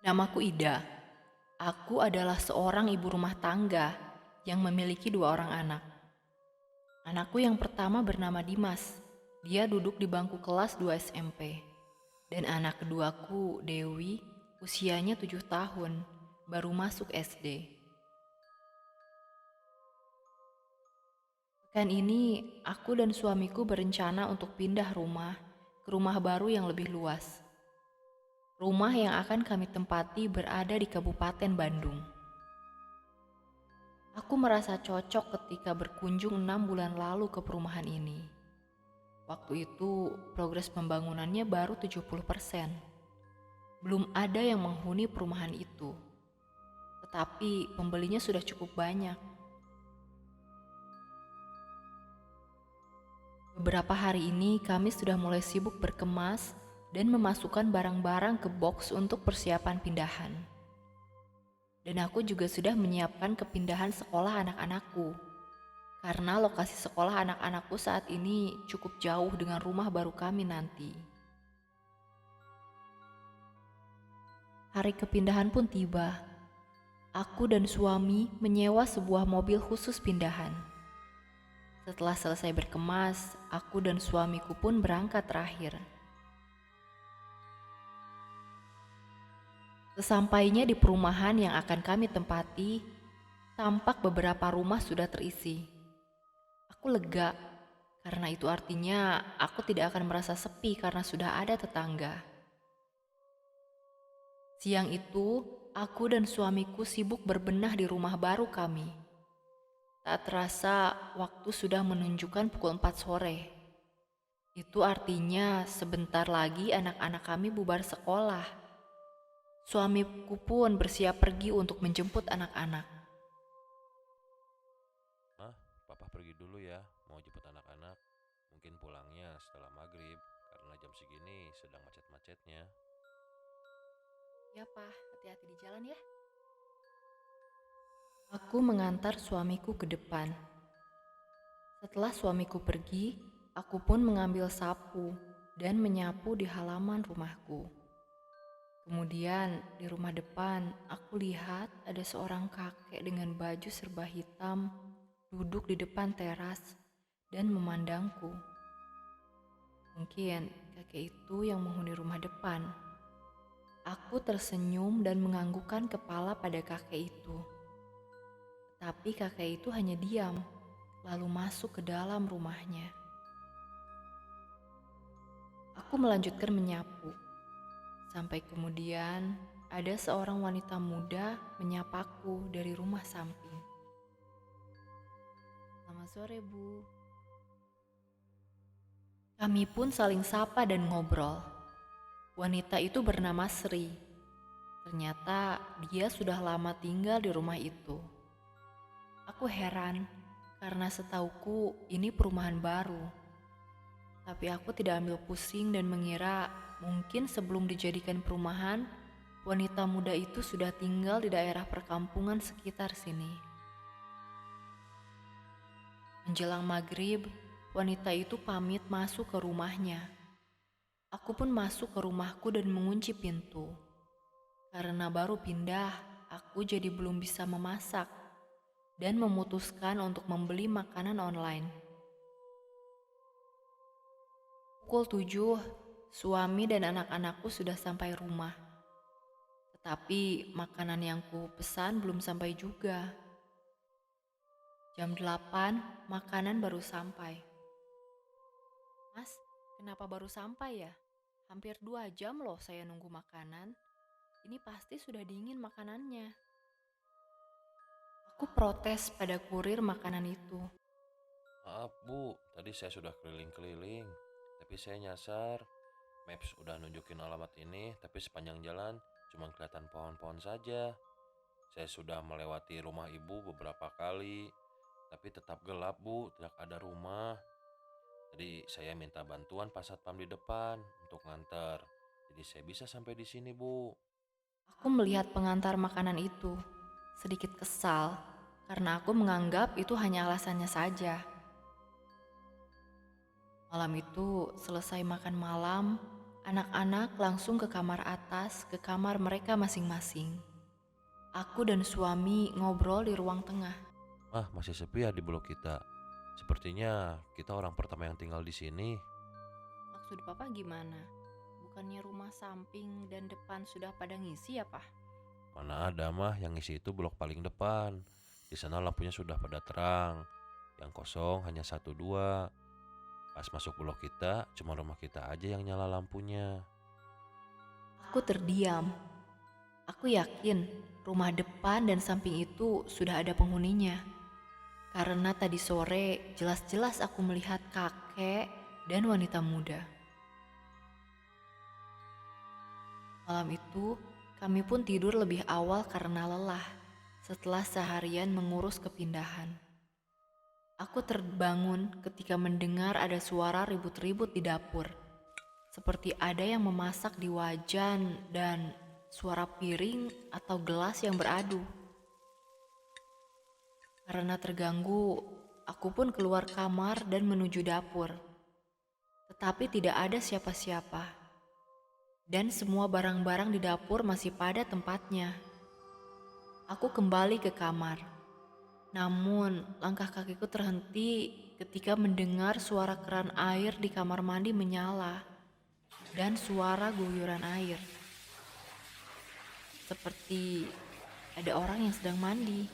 Namaku Ida. Aku adalah seorang ibu rumah tangga yang memiliki dua orang anak. Anakku yang pertama bernama Dimas. Dia duduk di bangku kelas 2 SMP. Dan anak keduaku, Dewi, usianya 7 tahun, baru masuk SD. Pekan ini, aku dan suamiku berencana untuk pindah rumah ke rumah baru yang lebih luas. Rumah yang akan kami tempati berada di Kabupaten Bandung. Aku merasa cocok ketika berkunjung 6 bulan lalu ke perumahan ini. Waktu itu, progres pembangunannya baru 70%. Belum ada yang menghuni perumahan itu. Tetapi pembelinya sudah cukup banyak. Beberapa hari ini kami sudah mulai sibuk berkemas dan memasukkan barang-barang ke box untuk persiapan pindahan. Dan aku juga sudah menyiapkan kepindahan sekolah anak-anakku. Karena lokasi sekolah anak-anakku saat ini cukup jauh dengan rumah baru kami nanti. Hari kepindahan pun tiba. Aku dan suami menyewa sebuah mobil khusus pindahan. Setelah selesai berkemas, aku dan suamiku pun berangkat terakhir. Sesampainya di perumahan yang akan kami tempati, tampak beberapa rumah sudah terisi. Aku lega, karena itu artinya aku tidak akan merasa sepi karena sudah ada tetangga. Siang itu, aku dan suamiku sibuk berbenah di rumah baru kami. Tak terasa, waktu sudah menunjukkan pukul 4 sore. Itu artinya sebentar lagi anak-anak kami bubar sekolah. Suamiku pun bersiap pergi untuk menjemput anak-anak. Ah, papa pergi dulu ya, mau jemput anak-anak. Mungkin pulangnya setelah maghrib, karena jam segini sedang macet-macetnya. Ya, Pak, hati-hati di jalan ya. Aku mengantar suamiku ke depan. Setelah suamiku pergi, aku pun mengambil sapu dan menyapu di halaman rumahku. Kemudian di rumah depan, aku lihat ada seorang kakek dengan baju serba hitam duduk di depan teras dan memandangku. Mungkin kakek itu yang menghuni rumah depan. Aku tersenyum dan menganggukkan kepala pada kakek itu. Tapi kakek itu hanya diam, lalu masuk ke dalam rumahnya. Aku melanjutkan menyapu, sampai kemudian ada seorang wanita muda menyapaku dari rumah samping. Selamat sore, Bu. Kami pun saling sapa dan ngobrol. Wanita itu bernama Sri. Ternyata dia sudah lama tinggal di rumah itu. Aku heran karena setauku ini perumahan baru. Tapi aku tidak ambil pusing dan mengira mungkin sebelum dijadikan perumahan, wanita muda itu sudah tinggal di daerah perkampungan sekitar sini. Menjelang maghrib, wanita itu pamit masuk ke rumahnya. Aku pun masuk ke rumahku dan mengunci pintu. Karena baru pindah, aku jadi belum bisa memasak dan memutuskan untuk membeli makanan online. Pukul 7, suami dan anak-anakku sudah sampai rumah. Tetapi makanan yang ku pesan belum sampai juga. Jam 8, makanan baru sampai. Mas, kenapa baru sampai ya? Hampir 2 jam loh saya nunggu makanan. Ini pasti sudah dingin makanannya. Aku protes pada kurir makanan itu. Maaf bu, tadi saya sudah keliling-keliling, tapi saya nyasar. Maps udah nunjukin alamat ini, tapi sepanjang jalan cuma kelihatan pohon-pohon saja. Saya sudah melewati rumah ibu beberapa kali, tapi tetap gelap bu, tidak ada rumah. Jadi saya minta bantuan Pak Satpam di depan untuk nganter. Jadi saya bisa sampai di sini bu. Aku melihat pengantar makanan itu, sedikit kesal karena aku menganggap itu hanya alasannya saja. Malam itu selesai makan malam, Anak-anak langsung ke kamar atas, ke kamar mereka masing-masing. Aku dan suami ngobrol di ruang tengah. Ah, masih sepi ya di blok kita. Sepertinya kita orang pertama yang tinggal di sini. Maksud papa gimana? Bukannya rumah samping dan depan sudah pada ngisi ya, Pak? Mana ada mah yang isi itu blok paling depan. Di sana lampunya sudah pada terang. Yang kosong hanya satu dua. Pas masuk blok kita, cuma rumah kita aja yang nyala lampunya. Aku terdiam. Aku yakin rumah depan dan samping itu sudah ada penghuninya. Karena tadi sore jelas-jelas aku melihat kakek dan wanita muda. Malam itu kami pun tidur lebih awal karena lelah setelah seharian mengurus kepindahan. Aku terbangun ketika mendengar ada suara ribut-ribut di dapur. Seperti ada yang memasak di wajan dan suara piring atau gelas yang beradu. Karena terganggu, aku pun keluar kamar dan menuju dapur. Tetapi tidak ada siapa-siapa. Dan semua barang-barang di dapur masih pada tempatnya. Aku kembali ke kamar. Namun, langkah kakiku terhenti ketika mendengar suara keran air di kamar mandi menyala dan suara guyuran air. Seperti ada orang yang sedang mandi.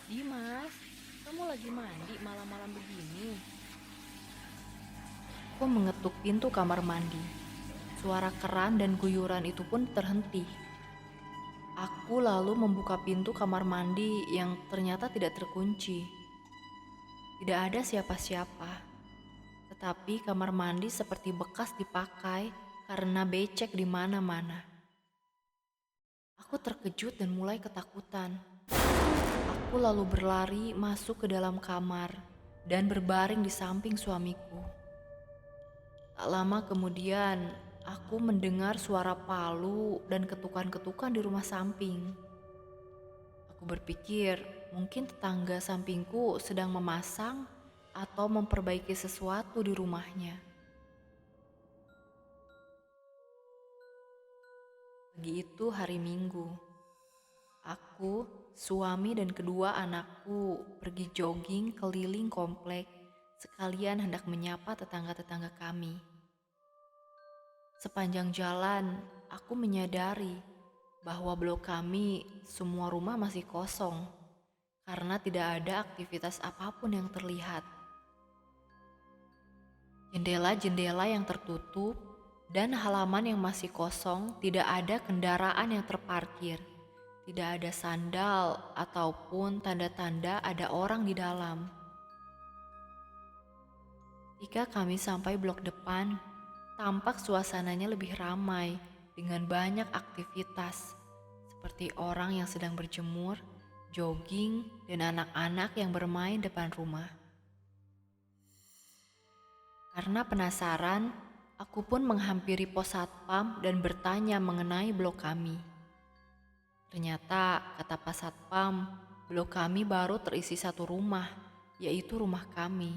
Dimas, kamu lagi mandi malam-malam begini? Aku mengetuk pintu kamar mandi. Suara keran dan guyuran itu pun terhenti. Aku lalu membuka pintu kamar mandi yang ternyata tidak terkunci. Tidak ada siapa-siapa. Tetapi kamar mandi seperti bekas dipakai karena becek di mana-mana. Aku terkejut dan mulai ketakutan. Aku lalu berlari masuk ke dalam kamar dan berbaring di samping suamiku. Tak lama kemudian, aku mendengar suara palu dan ketukan-ketukan di rumah samping. Aku berpikir mungkin tetangga sampingku sedang memasang atau memperbaiki sesuatu di rumahnya. Pagi itu hari Minggu. Aku, suami dan kedua anakku pergi jogging keliling komplek sekalian hendak menyapa tetangga-tetangga kami. Sepanjang jalan, aku menyadari bahwa blok kami semua rumah masih kosong karena tidak ada aktivitas apapun yang terlihat. Jendela-jendela yang tertutup dan halaman yang masih kosong, tidak ada kendaraan yang terparkir. Tidak ada sandal ataupun tanda-tanda ada orang di dalam. Ketika kami sampai blok depan, tampak suasananya lebih ramai dengan banyak aktivitas seperti orang yang sedang berjemur, jogging, dan anak-anak yang bermain depan rumah. Karena penasaran, aku pun menghampiri pos satpam dan bertanya mengenai blok kami. Ternyata, kata Pak Satpam, blok kami baru terisi satu rumah, yaitu rumah kami.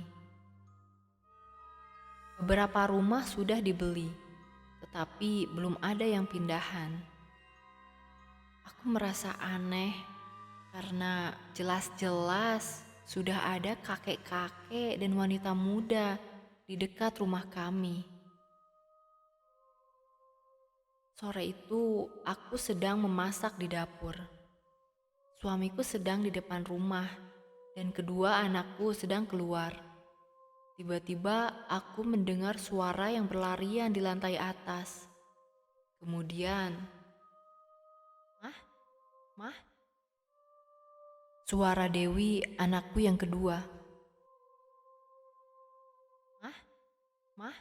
Beberapa rumah sudah dibeli, tetapi belum ada yang pindahan. Aku merasa aneh karena jelas-jelas sudah ada kakek-kakek dan wanita muda di dekat rumah kami. Sore itu, aku sedang memasak di dapur. Suamiku sedang di depan rumah, dan kedua anakku sedang keluar. Tiba-tiba, aku mendengar suara yang berlarian di lantai atas. Kemudian, Mah? Suara Dewi, anakku yang kedua. Mah?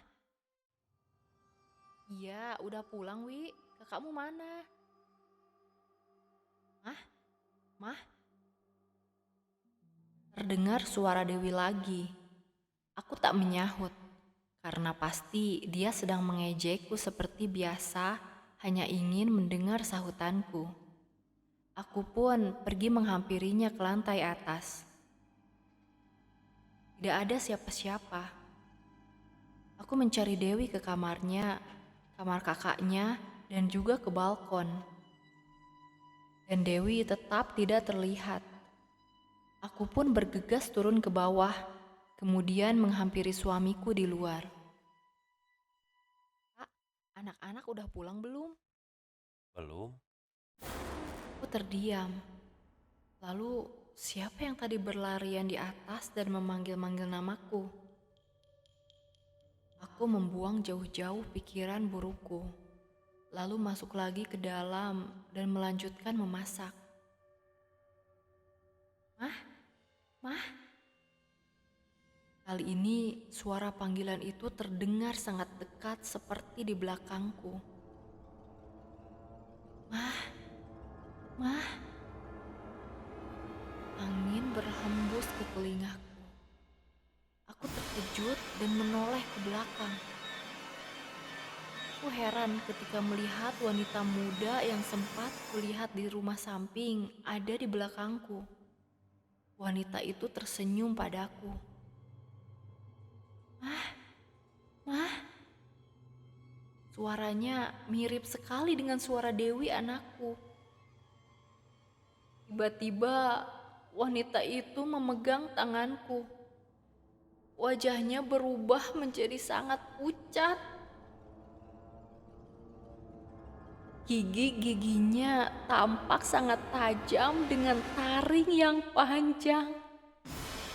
Iya, udah pulang, Wi. Kakakmu mana? Mah? Terdengar suara Dewi lagi. Aku tak menyahut, karena pasti dia sedang mengejekku seperti biasa, hanya ingin mendengar sahutanku. Aku pun pergi menghampirinya ke lantai atas. Tidak ada siapa-siapa. Aku mencari Dewi ke kamarnya, kamar kakaknya, dan juga ke balkon. Dan Dewi tetap tidak terlihat. Aku pun bergegas turun ke bawah, kemudian menghampiri suamiku di luar. Kak, anak-anak udah pulang belum? Belum? Aku terdiam. Lalu, siapa yang tadi berlarian di atas dan memanggil-manggil namaku? Aku membuang jauh-jauh pikiran burukku, lalu masuk lagi ke dalam dan melanjutkan memasak. Mah, mah. Kali ini suara panggilan itu terdengar sangat dekat seperti di belakangku. Mah, mah. Angin berhembus ke telingaku. Aku terkejut dan menoleh ke belakang. Aku heran ketika melihat wanita muda yang sempat kulihat di rumah samping ada di belakangku. Wanita itu tersenyum padaku. Mah, suaranya mirip sekali dengan suara Dewi anakku. Tiba-tiba wanita itu memegang tanganku. Wajahnya berubah menjadi sangat pucat. Gigi-giginya tampak sangat tajam dengan taring yang panjang.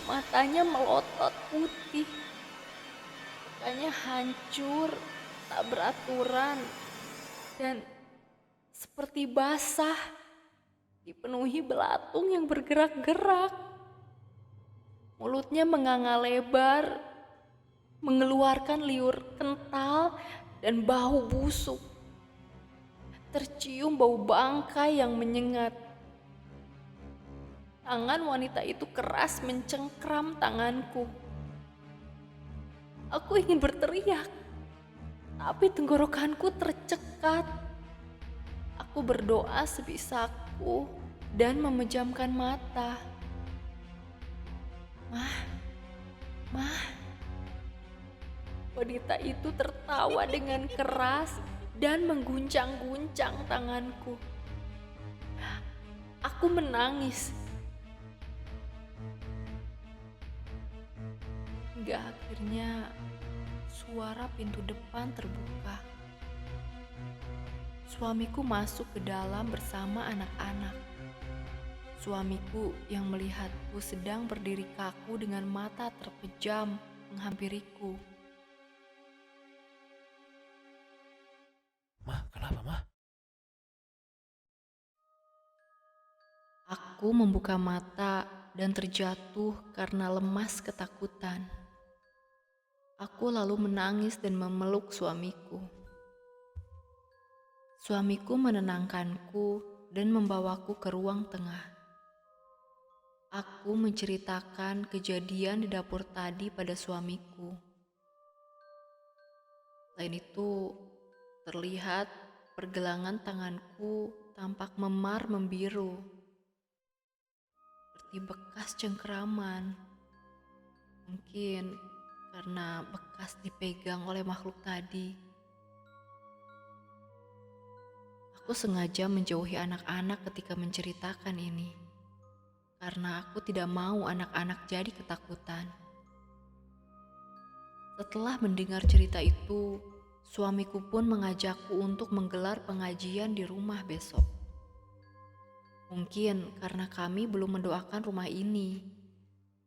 Matanya melotot putih. Mukanya hancur, tak beraturan, dan seperti basah, dipenuhi belatung yang bergerak-gerak. Mulutnya menganga lebar, mengeluarkan liur kental dan bau busuk. Tercium bau bangkai yang menyengat. Tangan wanita itu keras mencengkram tanganku. Aku ingin berteriak, tapi tenggorokanku tercekat. Aku berdoa sebisaku dan memejamkan mata. Mah. Wanita itu tertawa dengan keras dan mengguncang-guncang tanganku. Aku menangis. Hingga akhirnya suara pintu depan terbuka. Suamiku masuk ke dalam bersama anak-anak. Suamiku yang melihatku sedang berdiri kaku dengan mata terpejam menghampiriku. Mah, kenapa, Mah? Aku membuka mata dan terjatuh karena lemas ketakutan. Aku lalu menangis dan memeluk suamiku. Suamiku menenangkanku dan membawaku ke ruang tengah. Aku menceritakan kejadian di dapur tadi pada suamiku. Selain itu, terlihat pergelangan tanganku tampak memar membiru, seperti bekas cengkeraman. Mungkin karena bekas dipegang oleh makhluk tadi. Aku sengaja menjauhi anak-anak ketika menceritakan ini, karena aku tidak mau anak-anak jadi ketakutan. Setelah mendengar cerita itu, suamiku pun mengajakku untuk menggelar pengajian di rumah besok. Mungkin karena kami belum mendoakan rumah ini,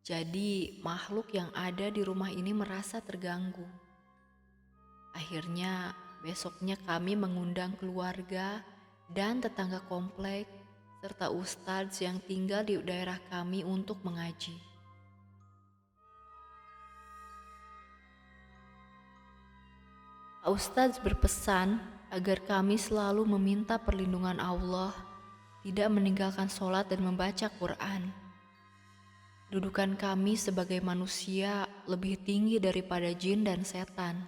jadi makhluk yang ada di rumah ini merasa terganggu. Akhirnya besoknya kami mengundang keluarga dan tetangga komplek serta ustadz yang tinggal di daerah kami untuk mengaji. Pak Ustadz berpesan agar kami selalu meminta perlindungan Allah, tidak meninggalkan sholat dan membaca Quran. Kedudukan kami sebagai manusia lebih tinggi daripada jin dan setan.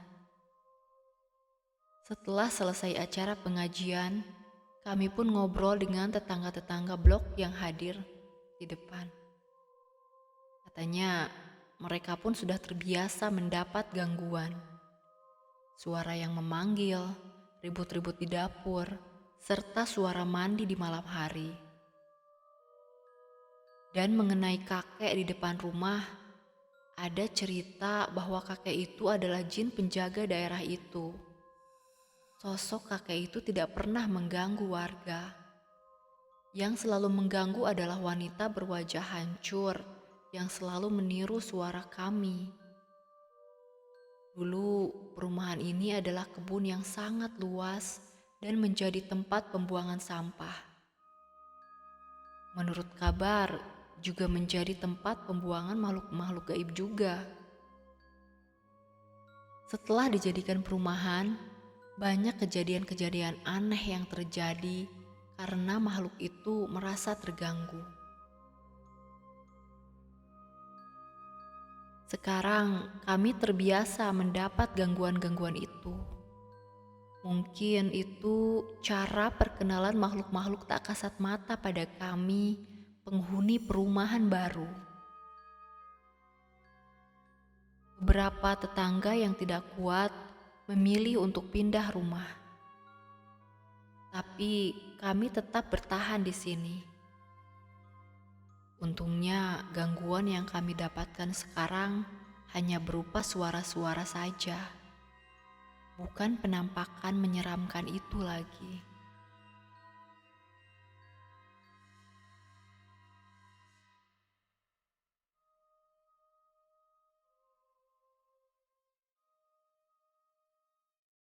Setelah selesai acara pengajian, kami pun ngobrol dengan tetangga-tetangga blok yang hadir di depan. Katanya mereka pun sudah terbiasa mendapat gangguan. suara yang memanggil, ribut-ribut di dapur, serta suara mandi di malam hari. Dan mengenai kakek di depan rumah, ada cerita bahwa kakek itu adalah jin penjaga daerah itu. Sosok kakek itu tidak pernah mengganggu warga. Yang selalu mengganggu adalah wanita berwajah hancur yang selalu meniru suara kami. Dulu, perumahan ini adalah kebun yang sangat luas dan menjadi tempat pembuangan sampah. Menurut kabar, juga menjadi tempat pembuangan makhluk-makhluk gaib juga. Setelah dijadikan perumahan, banyak kejadian-kejadian aneh yang terjadi karena makhluk itu merasa terganggu. Sekarang kami terbiasa mendapat gangguan-gangguan itu. Mungkin itu cara perkenalan makhluk-makhluk tak kasat mata pada kami, penghuni perumahan baru. Beberapa tetangga yang tidak kuat memilih untuk pindah rumah. Tapi kami tetap bertahan di sini. Untungnya gangguan yang kami dapatkan sekarang hanya berupa suara-suara saja, bukan penampakan menyeramkan itu lagi.